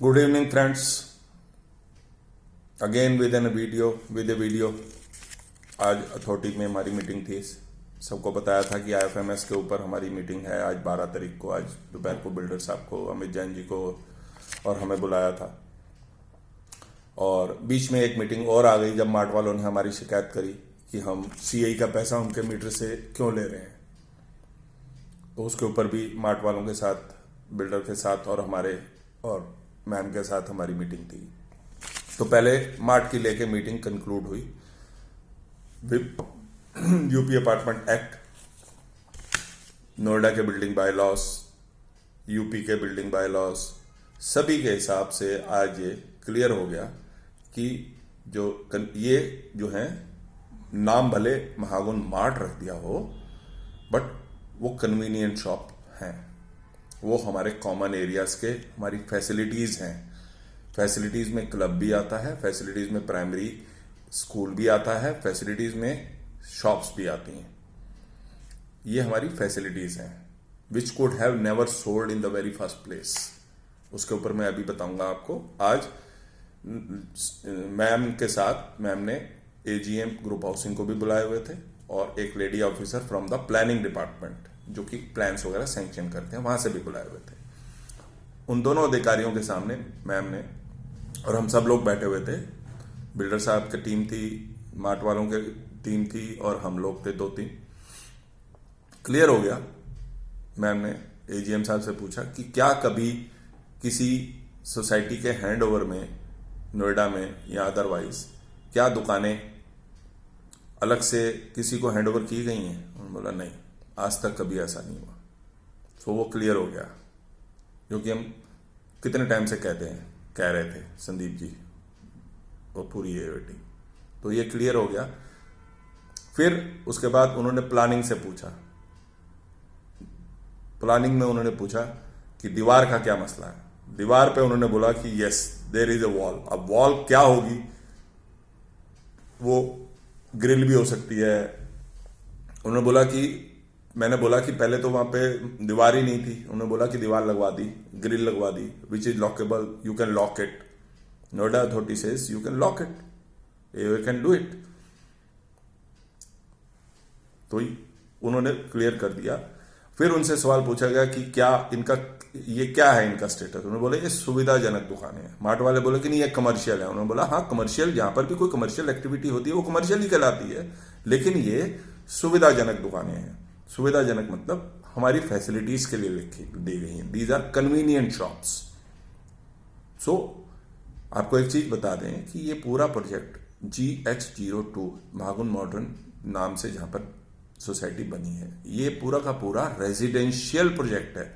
Good evening, friends. Again with a video. आज authority में हमारी मीटिंग थी। सबको बताया था कि आईएफएमएस के ऊपर हमारी मीटिंग है आज 12 तारीख को। आज दोपहर को बिल्डर साहब को, अमित जैन जी को और हमें बुलाया था। और बीच में एक मीटिंग और आ गई जब मार्ट वालों ने हमारी शिकायत करी कि हम सीआई का पैसा उनके मीटर से क्यों ले रहे हैं। तो उसके ऊपर भी मार्ट वालों के साथ, बिल्डर के साथ और हमारे और मैम के साथ हमारी मीटिंग थी। तो पहले मार्ट की लेके मीटिंग कंक्लूड हुई। यूपी अपार्टमेंट एक्ट, नोएडा के बिल्डिंग बाय लॉस, यूपी के बिल्डिंग बाय लॉस, सभी के हिसाब से आज ये क्लियर हो गया कि ये जो है नाम भले महागुन मार्ट रख दिया हो, बट वो कन्वीनियंट शॉप हैं। वो हमारे कॉमन एरियाज के हमारी फैसिलिटीज हैं। फैसिलिटीज में क्लब भी आता है, फैसिलिटीज में प्राइमरी स्कूल भी आता है, फैसिलिटीज में शॉप्स भी आती हैं। ये हमारी फैसिलिटीज हैं which could have never sold in the very first place. उसके ऊपर मैं अभी बताऊंगा आपको। आज मैम के साथ मैम ने एजीएम ग्रुप हाउसिंग को भी बुलाए हुए थे और एक lady officer from the planning department जो कि प्लान्स वगैरह सैंक्शन करते हैं, वहां से भी बुलाए हुए थे। उन दोनों अधिकारियों के सामने मैम ने और हम सब लोग बैठे हुए थे। बिल्डर साहब की टीम थी, मार्ट वालों की टीम थी और हम लोग थे 2-3। क्लियर हो गया। मैम ने एजीएम साहब से पूछा कि क्या कभी किसी सोसाइटी के हैंडओवर में, नोएडा में या अदरवाइज, क्या दुकानें अलग से किसी को हैंडओवर की गई हैं? उन्होंने बोला नहीं, आज तक कभी ऐसा नहीं हुआ। तो वो क्लियर हो गया, क्योंकि हम कितने टाइम से कह रहे थे संदीप जी और पूरी ये टीम। तो ये क्लियर हो गया। फिर उसके बाद उन्होंने प्लानिंग से पूछा। प्लानिंग में उन्होंने पूछा कि दीवार का क्या मसला है। दीवार पे उन्होंने बोला कि yes there is a wall. अब वॉल क्या होगी? वो ग्रिल भी हो सकती है। उन्होंने बोला कि मैंने बोला कि पहले तो वहां पे दीवार ही नहीं थी। उन्होंने बोला कि दीवार लगवा दी, ग्रिल लगवा दी, which is lockable, you can lock it. Noida authority says you can lock it, you can do it. तो उन्होंने क्लियर कर दिया। फिर उनसे सवाल पूछा गया कि क्या इनका इनका स्टेटस। उन्होंने बोले ये सुविधाजनक दुकानें हैं। मार्ट वाले बोले कि नहीं ये कमर्शियल है। उन्होंने बोला हाँ कमर्शियल, जहां पर भी कोई कमर्शियल एक्टिविटी होती है वो कमर्शियल ही कहलाती है, लेकिन ये सुविधाजनक दुकानें हैं। सुविधाजनक मतलब हमारी फैसिलिटीज के लिए दी गई हैं। These are convenient shops. So आपको एक चीज बता दें कि ये पूरा प्रोजेक्ट GH02 महागुन मॉडर्न नाम से जहां पर सोसाइटी बनी है, ये पूरा का पूरा रेजिडेंशियल प्रोजेक्ट है।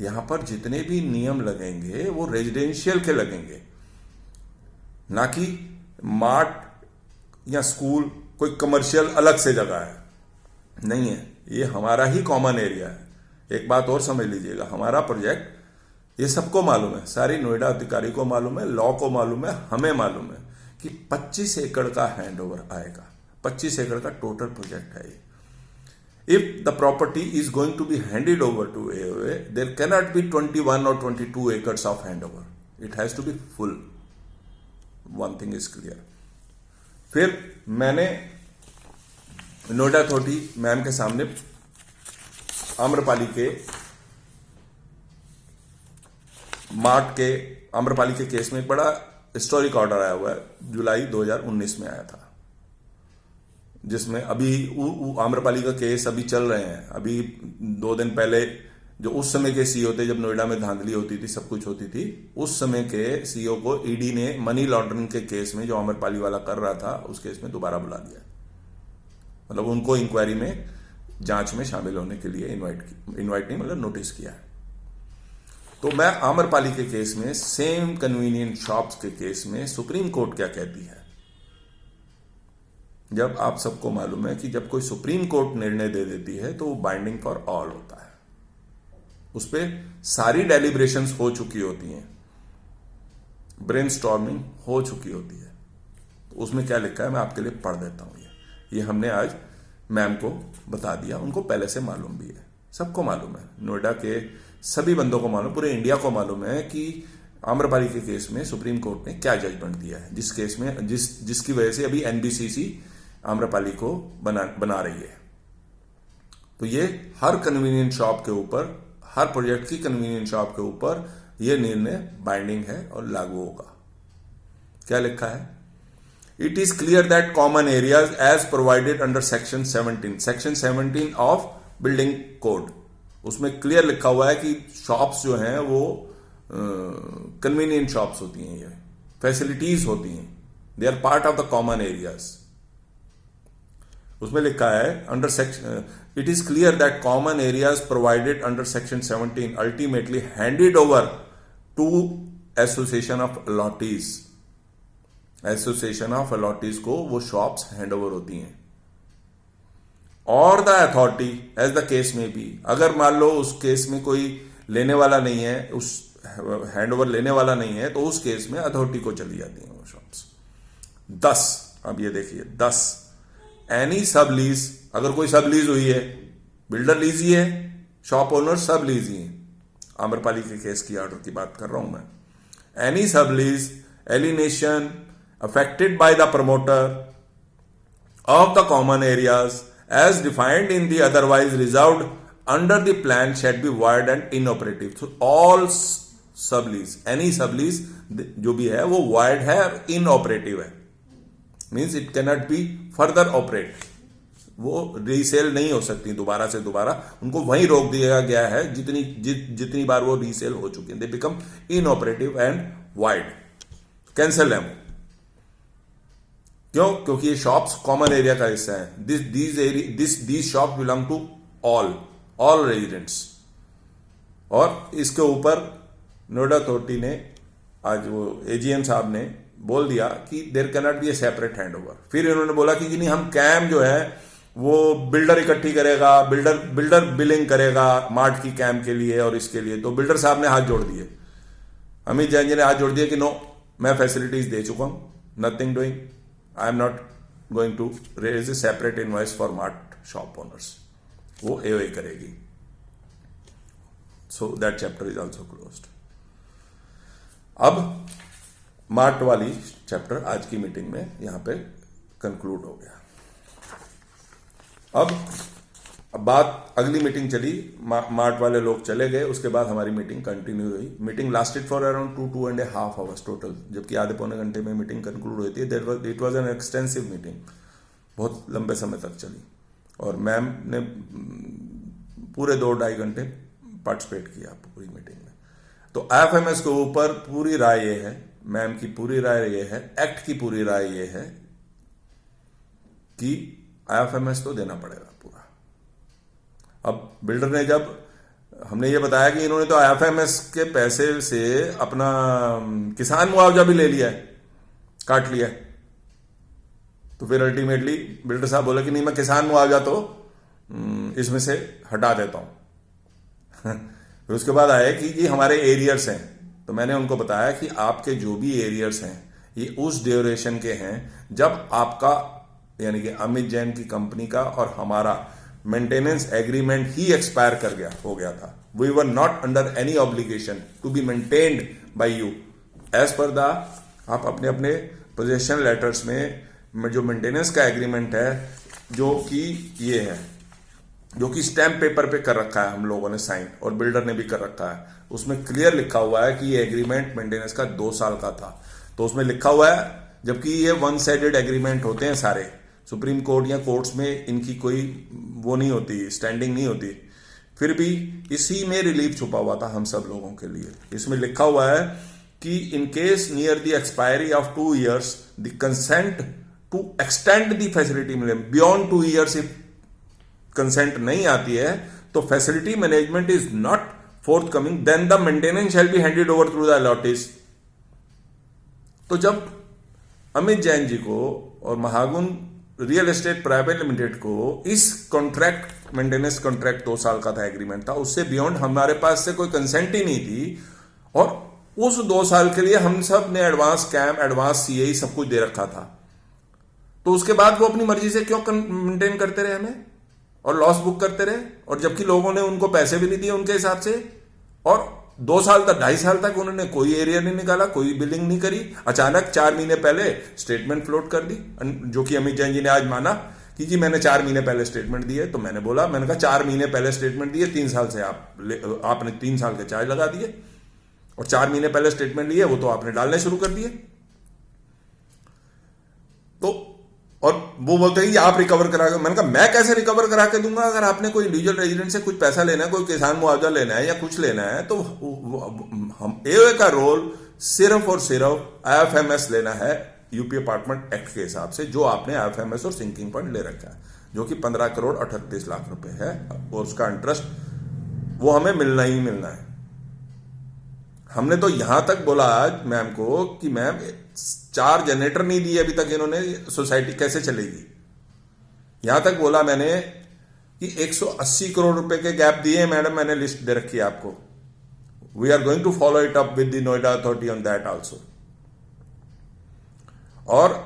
यहां पर जितने भी नियम लगेंगे वो रेजिडेंशियल के लगेंगे, ना कि मार्ट या स्कूल कोई कमर्शियल अलग से जगह है, नहीं है। ये हमारा ही कॉमन एरिया है। एक बात और समझ लीजिएगा, हमारा प्रोजेक्ट ये सबको मालूम है, सारी नोएडा अधिकारी को मालूम है, लॉ को मालूम है, हमें मालूम है कि 25 एकड़ का हैंडओवर आएगा। 25 एकड़ का टोटल प्रोजेक्ट है ये। If the property is going to be handed over to AOA, there cannot be 21 or 22 acres of handover. It has to be full. One thing is clear. फिर मैंने नोएडा अथॉरिटी मैम के सामने आम्रपाली के आम्रपाली के case में एक बड़ा हिस्टोरिक ऑर्डर आया हुआ है, जुलाई 2019 में आया था, जिसमें अभी आम्रपाली का केस अभी चल रहे हैं। अभी 2 दिन पहले जो उस समय के सीईओ थे, जब नोएडा में धांधली होती थी, सब कुछ होती थी, उस समय के सीईओ को ईडी ने मनी लॉन्ड्रिंग के केस में, जो आम्रपाली वाला कर रहा था, उस केस में दोबारा बुला दिया। मतलब उनको इंक्वायरी में, जांच में शामिल होने के लिए इनवाइट नहीं, मतलब नोटिस किया है। तो मैं आम्रपाली के केस में, सेम कन्वीनियंट शॉप्स के केस में सुप्रीम कोर्ट क्या कहती है। जब आप सबको मालूम है कि जब कोई सुप्रीम कोर्ट निर्णय दे देती है तो वो बाइंडिंग फॉर ऑल होता है। उस पर सारी डेलिब्रेशंस हो चुकी होती हैं, ब्रेनस्टॉर्मिंग हो चुकी होती है। तो उसमें क्या लिखा है मैं आपके लिए पढ़ देता हूं। ये हमने आज मैम को बता दिया, उनको पहले से मालूम भी है, सबको मालूम है, नोएडा के सभी बंदों को मालूम, पूरे इंडिया को मालूम है कि आम्रपाली के केस में सुप्रीम कोर्ट ने क्या जजमेंट दिया है, जिस केस में जिसकी वजह से अभी एनबीसीसी आम्रपाली को बना रही है। तो ये हर कन्वीनियंट शॉप के ऊपर, हर प्रोजेक्ट की कन्वीनियंट शॉप के ऊपर यह निर्णय बाइंडिंग है और लागू होगा। क्या लिखा है? It is clear that common areas as provided under section 17 of building code, उसमें क्लियर लिखा हुआ है कि शॉप्स जो हैं वो कन्वीनियंट शॉप्स होती हैं, ये फैसिलिटीज होती हैं, they are part of the common areas. उसमें लिखा है under section, it is clear that common areas provided under section 17 ultimately handed over to association of allottees. Association of allottees को वो शॉप्स हैंड ओवर होती हैं। और the authority as the case में भी, अगर मान लो उस केस में कोई लेने वाला नहीं है, उस हैंड ओवर लेने वाला नहीं है, तो उस केस में अथॉरिटी को चली जाती हैं वो शॉप्स। 10, अब ये देखिए 10, एनी सब लीज, अगर कोई सब लीज हुई है, बिल्डर लीज ही है, शॉप ओनर सब लीज ही है, आम्रपाली के केस की ऑर्डर की बात कर रहा हूं मैं। एनी सब lease alienation affected by the promoter of the common areas as defined in the otherwise reserved under the plan shall be void and inoperative. So all sublease, any sublease जो भी है वो void है और inoperative है, means it cannot be further operate, वो resale नहीं हो सकती दोबारा से दोबारा, उनको वहीं रोक दिया गया है जितनी बार वो रीसेल हो चुकी है। They become inoperative and wide, cancel है वो। क्यों? क्योंकि ये शॉप्स कॉमन एरिया का हिस्सा है। These shop belong to all residents. और इसके ऊपर नोएडा अथॉरिटी ने, आज वो एजीएम साहब ने बोल दिया कि there can not be a separate hand over. फिर इन्होंने बोला कि नहीं, हम कैम जो है वो बिल्डर इकट्ठी करेगा, बिल्डर बिलिंग करेगा मार्ट की कैम के लिए और इसके लिए। तो बिल्डर साहब ने हाथ जोड़ दिए, अमित जैन जी ने हाथ जोड़ दिया कि नो, मैं फैसिलिटीज दे चुका हूं, nothing doing, I am not going to raise a separate invoice for mart shop owners. वो AOA करेगी। So that chapter is also closed. अब मार्ट वाली चैप्टर आज की मीटिंग में यहां पे कंक्लूड हो गया। अब बात, अगली मीटिंग चली, मार्ट वाले लोग चले गए, उसके बाद हमारी मीटिंग कंटिन्यू हुई। Meeting lasted for around 2.5 hours total, जबकि आधे पौने घंटे में मीटिंग कंक्लूड हुई थी। It was an extensive meeting, बहुत लंबे समय तक चली, और मैम ने पूरे 2-2.5 घंटे पार्टिसिपेट किया पूरी मीटिंग में। तो IFMS के ऊपर पूरी राय ये है, मैम की पूरी राय ये है, एक्ट की पूरी राय ये है कि IFMS तो देना पड़ेगा पूरा। अब बिल्डर ने, जब हमने ये बताया कि इन्होंने तो IFMS के पैसे से अपना किसान मुआवजा भी ले लिया है, काट लिया है, तो फिर अल्टीमेटली बिल्डर साहब बोले कि नहीं, मैं किसान मुआवजा तो इसमें से हटा देता हूं। फिर उसके बाद आए कि ये हमारे एरियर्स हैं, तो मैंने उनको बताया कि आपके जो भी एरियर्स हैं ये उस ड्यूरेशन के हैं जब आपका, यानी कि अमित जैन की कंपनी का और हमारा मेंटेनेंस एग्रीमेंट ही एक्सपायर हो गया था। We were not under any obligation to be maintained by you as per the, आप अपने अपने पोजेशन लेटर्स में जो मेंटेनेंस का एग्रीमेंट है, जो कि ये है, जो कि स्टैम्प पेपर पे कर रखा है हम लोगों ने साइन, और बिल्डर ने भी कर रखा है, उसमें क्लियर लिखा हुआ है कि ये एग्रीमेंट मेंटेनेंस का 2 साल का था। तो उसमें लिखा हुआ है, जबकि ये 1 साइडेड एग्रीमेंट होते हैं सारे, सुप्रीम कोर्ट या कोर्ट्स में इनकी कोई वो नहीं होती, स्टैंडिंग नहीं होती, फिर भी इसी में रिलीफ छुपा हुआ था हम सब लोगों के लिए। इसमें लिखा हुआ है कि in case near the expiry of 2 years the consent to extend the facility beyond 2 years, if consent नहीं आती है तो facility management is not forthcoming, then the maintenance shall be handed over through the allottees. तो जब अमित जैन जी को और Mahagun real estate private limited को इस कॉन्ट्रैक्ट, मेंटेनेंस कॉन्ट्रैक्ट 2 साल का था, एग्रीमेंट था, उससे बियॉन्ड हमारे पास से कोई कंसेंट ही नहीं थी, और उस 2 साल के लिए हम सब ने एडवांस कैम, एडवांस CA सब कुछ दे रखा था, तो उसके बाद वो अपनी मर्जी से क्यों मेंटेन करते रहे हमें और लॉस बुक करते रहे, और जबकि लोगों ने उनको पैसे भी नहीं दिए उनके हिसाब से, और 2 साल तक, 2.5 साल तक उन्होंने कोई एरिया नहीं निकाला, कोई बिलिंग नहीं करी। अचानक 4 महीने पहले स्टेटमेंट फ्लोट कर दी, जो कि अमित जैन जी ने आज माना कि जी मैंने 4 महीने पहले स्टेटमेंट दी है। तो मैंने कहा 4 महीने पहले स्टेटमेंट दिए, 3 साल से आपने 3 साल के चार्ज लगा दिए, और 4 महीने पहले स्टेटमेंट लिए वो तो आपने डालने शुरू कर दिए। तो और वो बोलते हैं कि आप रिकवर करा के, मैंने कहा मैं कैसे रिकवर करा के दूंगा? अगर आपने कोई इंडिविजुअल रेजिडेंट से कुछ पैसा लेना है, कोई किसान मुआवजा लेना है या कुछ लेना है, तो हम एओए का रोल सिर्फ और सिर्फ आईएफएमएस लेना है यूपी अपार्टमेंट एक्ट के हिसाब से, जो आपने आईएफएमएस और सिंकिंग फंड ले रखा है, जो कि 15 करोड़ 38 लाख रुपए है, और उसका इंटरेस्ट वो हमें मिलना ही मिलना है। हमने तो यहां तक बोला आज मैम को कि मैम 4 जनरेटर नहीं दिए अभी तक इन्होंने, सोसाइटी कैसे चलेगी? यहां तक बोला मैंने कि 180 करोड़ रुपए के गैप दिए मैडम, मैंने लिस्ट दे रखी है आपको। We are going to follow it up with the Noida authority on that also. और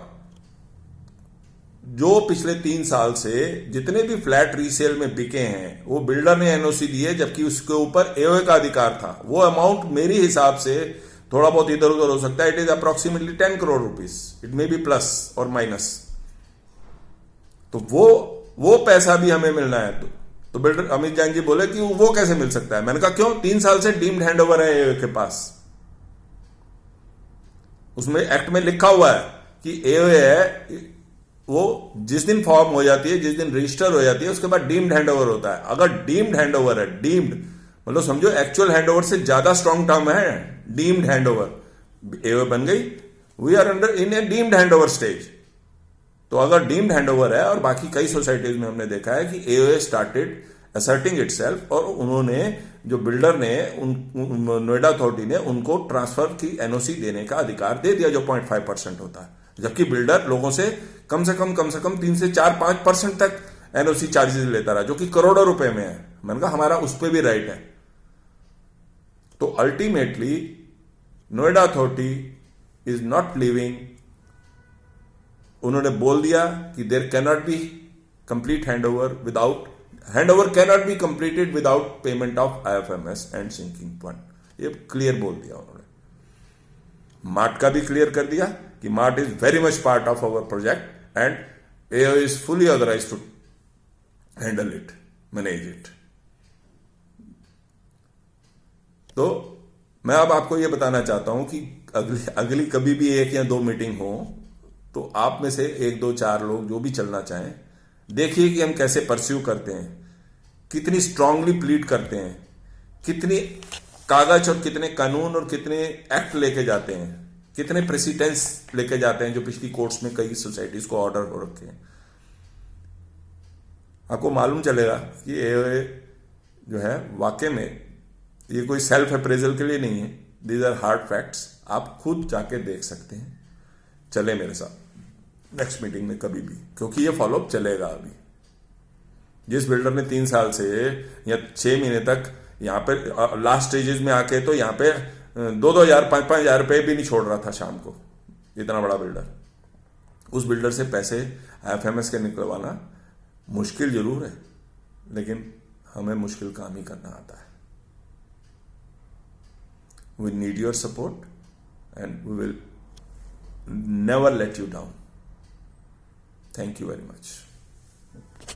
जो पिछले 3 साल से जितने भी फ्लैट रीसेल में बिके हैं वो बिल्डर ने एनओसी दी है, जबकि उसके ऊपर एओए का अधिकार था। वो अमाउंट मेरे हिसाब से थोड़ा बहुत इधर उधर हो सकता है, it is approximately 10 crore rupees, it may be plus और माइनस। तो वो पैसा भी हमें मिलना है। तो बिल्डर अमित जैन जी बोले कि वो कैसे मिल सकता है? मैंने कहा क्यों, 3 साल से डीम्ड हैंडओवर है एओए के पास, उसमें एक्ट में लिखा हुआ है कि एओए है, वो जिस दिन फॉर्म हो जाती है, जिस दिन रजिस्टर हो जाती है, उसके बाद डीम्ड हैंडओवर होता है। अगर डीम्ड हैंडओवर है, डीम्ड मतलब समझो एक्चुअल हैंडओवर से ज्यादा स्ट्रॉन्ग टर्म है डीम्ड हैंडओवर। एओए बन गई, we are under in a deemed handover stage. तो अगर डीम्ड हैंडओवर है, और बाकी कई सोसाइटीज में हमने देखा है कि एओए स्टार्टेड असर्टिंग इटसेल्फ, और उन्होंने जो बिल्डर ने नोएडा अथॉरिटी ने उनको ट्रांसफर की एनओसी देने का अधिकार दे दिया, जो 0.5% होता है, जबकि बिल्डर लोगों से कम से कम 3 से 4-5% तक एनओसी चार्जेस लेता रहा, जो कि करोड़ों रुपए में है। मैंने कहा हमारा उस पर भी राइट है। तो ultimately Noida authority is not living, उन्होंने बोल दिया कि there can not be complete handover can not be completed without payment of IFMS and sinking fund. ये क्लियर बोल दिया उन्होंने। मार्ट का भी क्लियर कर दिया कि mart is very much part of our project and AO is fully authorised to handle it, manage it. तो मैं अब आपको यह बताना चाहता हूं कि अगली कभी भी 1 या 2 मीटिंग हो, तो आप में से 1, 2, 4 लोग जो भी चलना चाहें, देखिए कि हम कैसे परस्यू करते हैं, कितनी स्ट्रांगली प्लीड करते हैं, कितनी कागज और कितने कानून और कितने एक्ट लेके जाते हैं, कितने प्रेसिडेंस लेके जाते हैं, जो पिछली कोर्ट्स में कई सोसाइटीज को ऑर्डर हो रखे हैं। आपको मालूम चलेगा कि ये जो है वाकई में ये कोई सेल्फ अप्रेजल के लिए नहीं है, दीज आर हार्ड फैक्ट्स। आप खुद जाके देख सकते हैं। चले मेरे साथ नेक्स्ट मीटिंग में कभी भी, क्योंकि ये फॉलोअप चलेगा। अभी जिस बिल्डर ने 3 साल से या 6 महीने तक यहाँ पे लास्ट स्टेजेस में आके, तो यहाँ पे 2,000 5,000 रुपए भी नहीं छोड़ रहा था शाम को, इतना बड़ा बिल्डर, उस बिल्डर से पैसे आईएफएमएस के निकलवाना मुश्किल जरूर है, लेकिन हमें मुश्किल काम ही करना आता है। We need your support and we will never let you down. Thank you very much.